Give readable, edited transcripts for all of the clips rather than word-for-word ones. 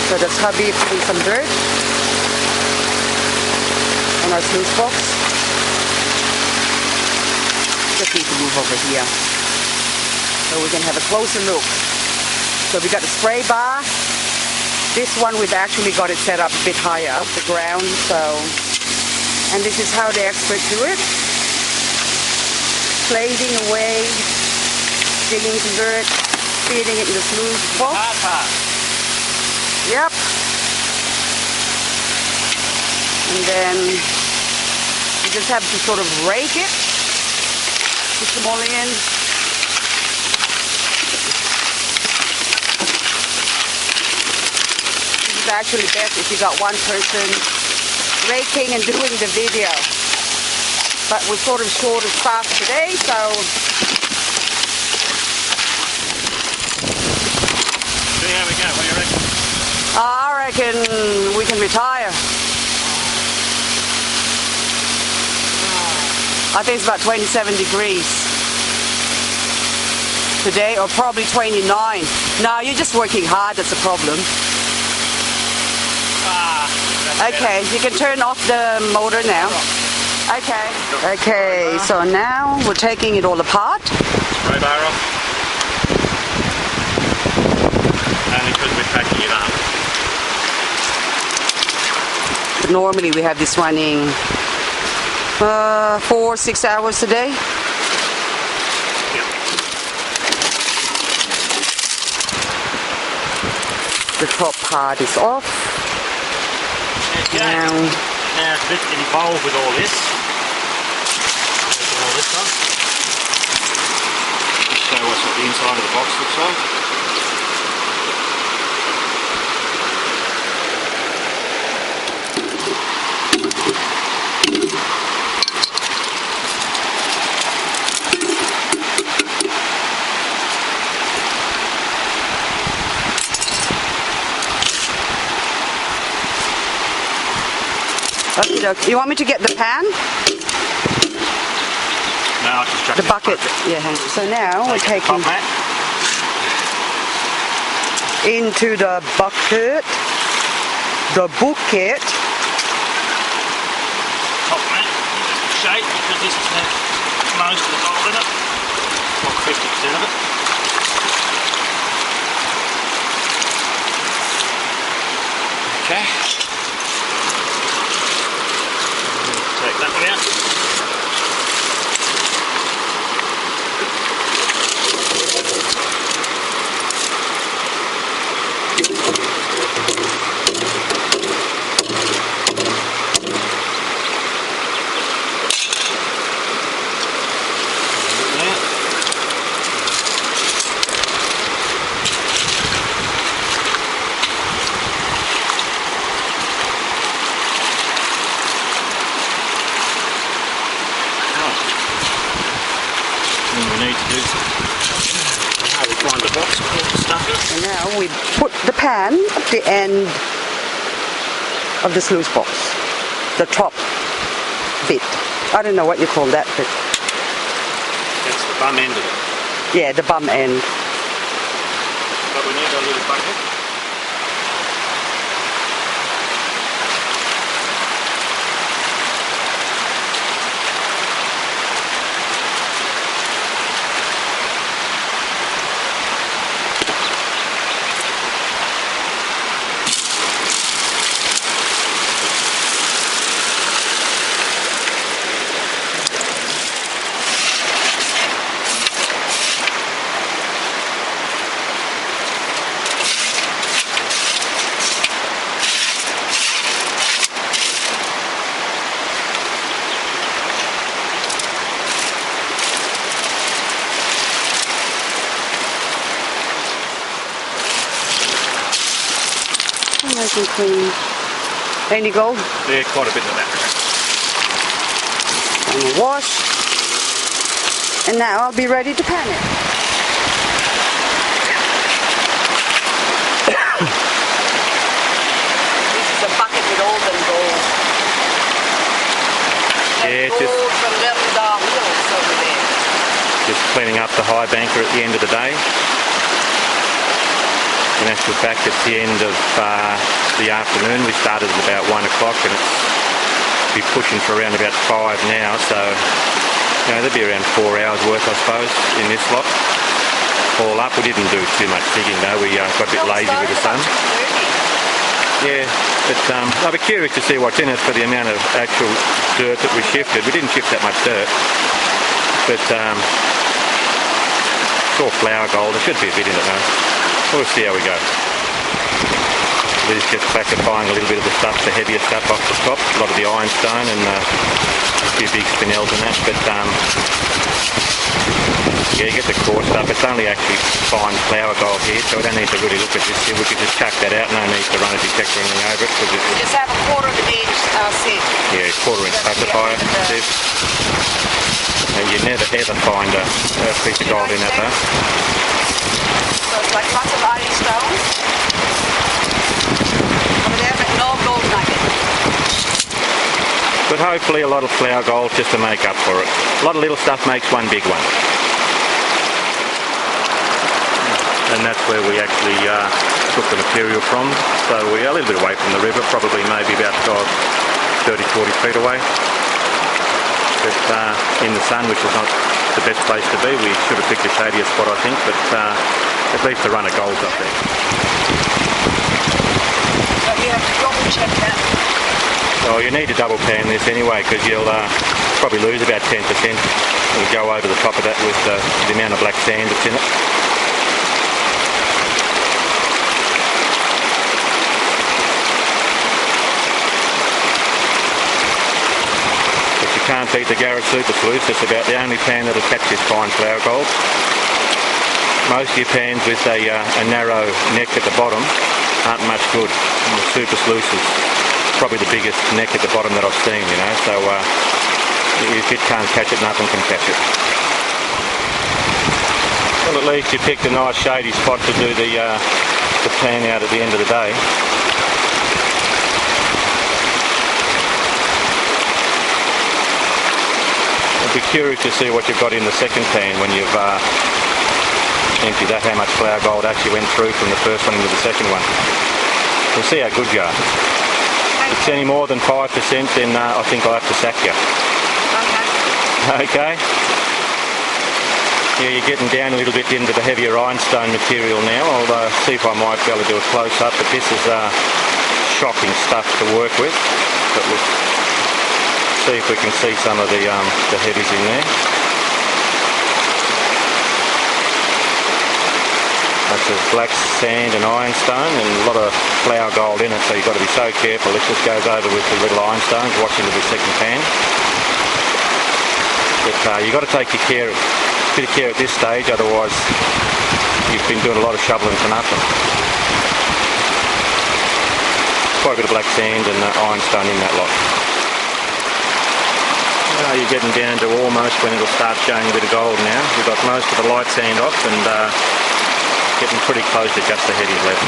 So that's hubby putting some dirt on our sluice box. Just need to move over here so we can have a closer look. So we got the spray bar. This one we've actually got it set up a bit higher off the ground. So, and this is how the experts do it. Blading away, digging some dirt, feeding it in the sluice box. Yep. And then you just have to sort of rake it. Put them all in. This is actually best if you got one person raking and doing the video. But we're sort of short of staff today, so see how we go. What do you reckon? I reckon we can retire. I think it's about 27 degrees today, or probably 29. No, you're just working hard, that's the problem. Okay, you can turn off the motor now. Okay. Okay, so now we're taking it all apart. Spray bar off. Only because we're packing it up. Normally we have this running 4-6 hours a day. Yep. The top part is off. Okay. Now it's a bit involved with all this. Open all this up. Just show us what the inside of the box looks like. You want me to get the pan? No, I'll just chuck The bucket. Yeah. So now we're taking into the bucket, the bucket. Top mat, shape, because this is most of the gold in it. About 50% of it. Okay. Take that one out. And now we put the pan at the end of the sluice box, the top bit. I don't know what you call that bit. That's the bum end of it. Yeah, the bum end. But we need a little bucket. Nice and clean. Any gold? Yeah, quite a bit of that. And we'll wash. And now I'll be ready to pan it. This is a bucket with all them gold. Yeah, gold just from them hills over there. Just cleaning up the high banker at the end of the day. In actual fact, it's the end of the afternoon. We started at about 1 o'clock and it's be pushing for around about 5 now, so there'll be around 4 hours worth, I suppose, in this lot. All up, we didn't do too much digging though. We got a bit lazy with the sun. Yeah, but I'll be curious to see what's in it for the amount of actual dirt that we shifted. We didn't shift that much dirt, but it's all flour gold. There should be a bit in it though. We'll see how we go. Liz just classifying a little bit of the stuff, the heavier stuff off the top, a lot of the ironstone and a few big spinels and that, but yeah, you get the coarse stuff. It's only actually fine flour gold here, so we don't need to really look at this here. We can just chuck that out, no need to run a detector or anything over it. We just have a 1/4 inch set. Yeah, 1/4 inch classifier. And you never ever find a piece of gold in that though. So it's like lots of ironstone. Over there, but no gold nugget. But hopefully a lot of flour gold just to make up for it. A lot of little stuff makes one big one. And that's where we actually took the material from. So we're a little bit away from the river, probably maybe about 30, 40 feet away. But in the sun, which is not the best place to be. We should have picked a shadier spot, I think, but at least the run of gold's up there. But you have to double check that. Oh, you need to double pan this anyway, because you'll probably lose about 10%. You'll go over the top of that with the amount of black sand that's in it. Can't beat the Garrett Super Sluice. It's about the only pan that'll catch this fine flour gold. Most of your pans with a narrow neck at the bottom aren't much good. And the Super Sluice is probably the biggest neck at the bottom that I've seen, so if it can't catch it, nothing can catch it. Well, at least you picked a nice shady spot to do the pan out at the end of the day. I'd be curious to see what you've got in the second pan when you've emptied that, how much flour gold actually went through from the first one into the second one. We'll see how good you are. If it's any more than 5%, then I think I'll have to sack you. Okay. Yeah, you're getting down a little bit into the heavier ironstone material now. I'll see if I might be able to do a close-up, but this is shocking stuff to work with. But we'll see if we can see some of the heavies in there. That's just black sand and ironstone and a lot of flour gold in it, so you've got to be so careful. This just goes over with the little ironstones, watch into the second pan. But you've got to take a bit of care at this stage, otherwise you've been doing a lot of shoveling for nothing. Quite a bit of black sand and ironstone in that lot. You're getting down to almost when it'll start showing a bit of gold now. We've got most of the light sand off and getting pretty close to just the heavies left.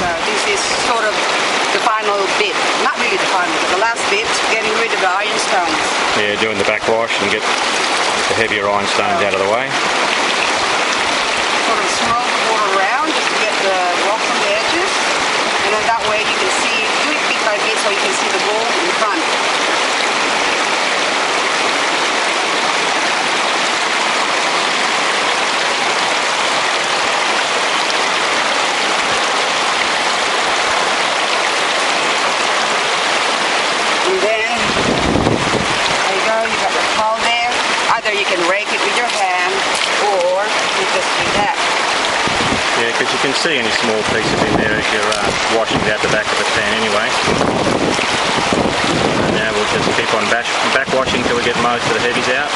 So this is sort of the final bit. Not really the final, but the last bit, getting rid of the ironstones. Yeah, doing the backwash and get the heavier ironstones out of the way. Sort of swirl the water around just to get the rock from the edges. And then that way you can see, do it bit by bit so you can see the gold in front. And then, there you go, you got the hull there. Either you can rake it with your hand, or you just do that. Yeah, because you can see any small pieces in there as you're washing it out the back of the pan anyway. And now we'll just keep on back washing till we get most of the heavies out.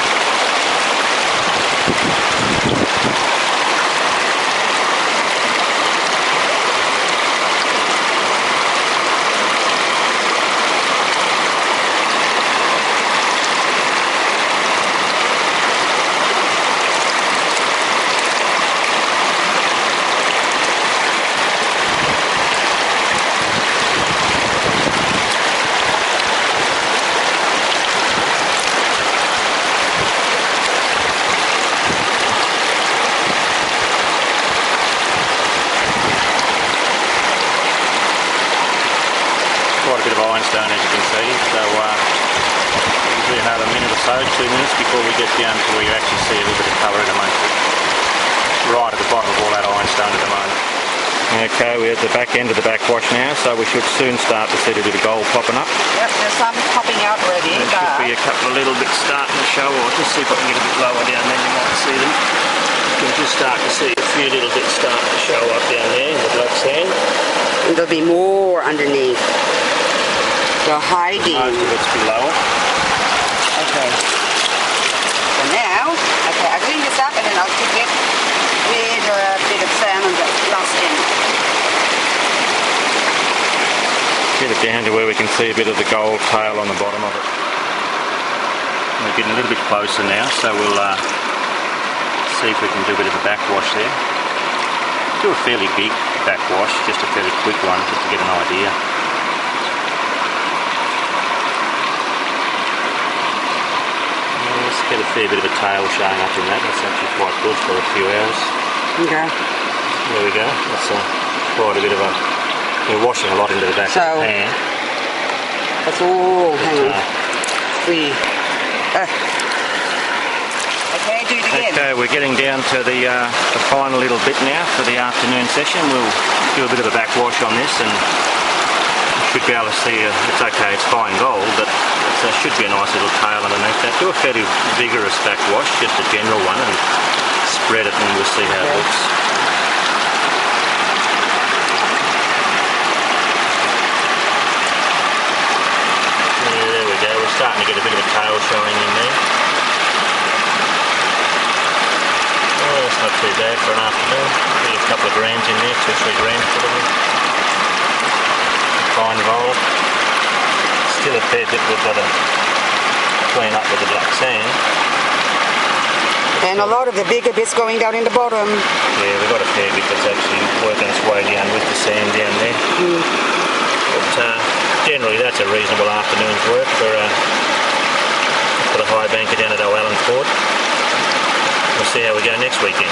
So usually another minute or so, 2 minutes before we get down to where you actually see a little bit of colour in amongst it. Right at the bottom of all that ironstone at the moment. Okay, we're at the back end of the backwash now, so we should soon start to see a bit of gold popping up. Yep, there's some popping out already. There should be a couple of little bits starting to show. I'll just see if I can get a bit lower down there, you might see them. You can just start to see a few little bits starting to show up down there in the black sand. And there'll be more underneath. They're hiding. Most of it's below it. Okay. So now, okay, I'll clean this up and then I'll keep it with a bit of sand and dust in. Get it down to where we can see a bit of the gold tail on the bottom of it. We're getting a little bit closer now, so we'll see if we can do a bit of a backwash there. Do a fairly big backwash, just a fairly quick one, just to get an idea. Let's get a fair bit of a tail showing up in that. That's actually quite good for a few hours. Okay. There we go. That's quite a bit of a... We're washing a lot into the back of the pan. That's all. Hang on. Okay, do it again. Okay, we're getting down to the final little bit now for the afternoon session. We'll do a bit of a backwash on this, and you should be able to see it's okay, it's fine gold, but it should be a nice little tail underneath that. Do a fairly vigorous backwash, just a general one, and spread it, and we'll see how it looks. There we go, we're starting to get a bit of a tail showing in there. Oh, that's not too bad for an afternoon. Maybe a couple of grams in there, 2-3 grams probably. Fine gold. Still a fair bit we've got to clean up with the black sand. And a lot of the bigger bits going down in the bottom. Yeah, we've got a fair bit that's actually working its way down with the sand down there. But generally that's a reasonable afternoon's work for the high banker down at O'Allen Fort. We'll see how we go next weekend.